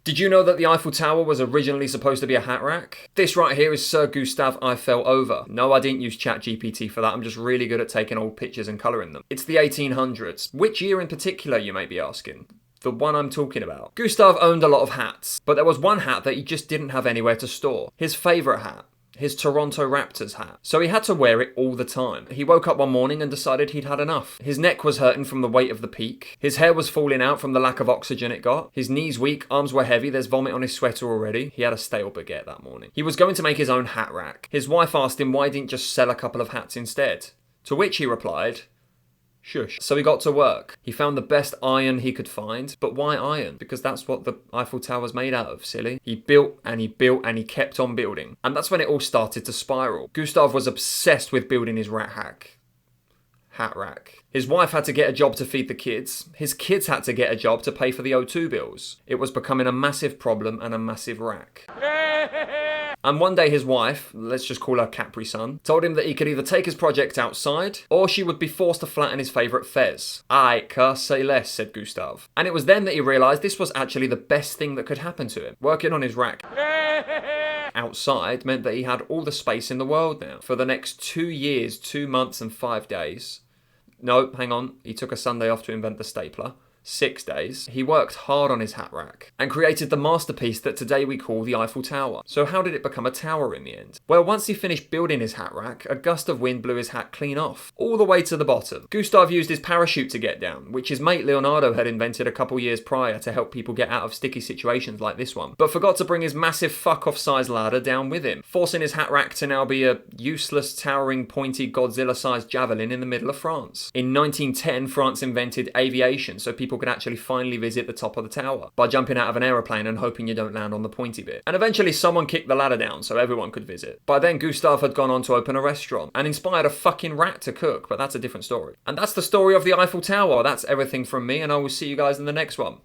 Did you know that the Eiffel Tower was originally supposed to be a hat rack? This right here is Sir Gustave Eiffel over. No, I didn't use ChatGPT for that. I'm just really good at taking old pictures and colouring them. It's the 1800s. Which year in particular, you may be asking? The one I'm talking about. Gustave owned a lot of hats, but there was one hat that he just didn't have anywhere to store. His favourite hat. His Toronto Raptors hat. So he had to wear it all the time. He woke up one morning and decided he'd had enough. His neck was hurting from the weight of the peak. His hair was falling out from the lack of oxygen it got. His knees weak, arms were heavy, there's vomit on his sweater already. He had a stale baguette that morning. He was going to make his own hat rack. His wife asked him why he didn't just sell a couple of hats instead. To which he replied, shush. So he got to work. He found the best iron he could find. But why iron? Because that's what the Eiffel Tower's made out of, silly. He built and he built and he kept on building. And that's when it all started to spiral. Gustave was obsessed with building his hat rack. His wife had to get a job to feed the kids. His kids had to get a job to pay for the O2 bills. It was becoming a massive problem and a massive rack. And one day his wife, let's just call her Capri Sun, told him that he could either take his project outside or she would be forced to flatten his favourite fez. Aye, say less, said Gustave. And it was then that he realised this was actually the best thing that could happen to him. Working on his rack outside meant that he had all the space in the world now. For the next 2 years, 2 months and 5 days. No, hang on, he took a Sunday off to invent the stapler. 6 days, he worked hard on his hat rack and created the masterpiece that today we call the Eiffel Tower. So how did it become a tower in the end? Well, once he finished building his hat rack, a gust of wind blew his hat clean off, all the way to the bottom. Gustave used his parachute to get down, which his mate Leonardo had invented a couple years prior to help people get out of sticky situations like this one, but forgot to bring his massive fuck-off size ladder down with him, forcing his hat rack to now be a useless, towering, pointy, Godzilla-sized javelin in the middle of France. In 1910, France invented aviation, so people could actually finally visit the top of the tower by jumping out of an aeroplane and hoping you don't land on the pointy bit. And eventually someone kicked the ladder down so everyone could visit. By then Gustave had gone on to open a restaurant and inspired a fucking rat to cook, but that's a different story. And that's the story of the Eiffel Tower. That's everything from me, and I will see you guys in the next one.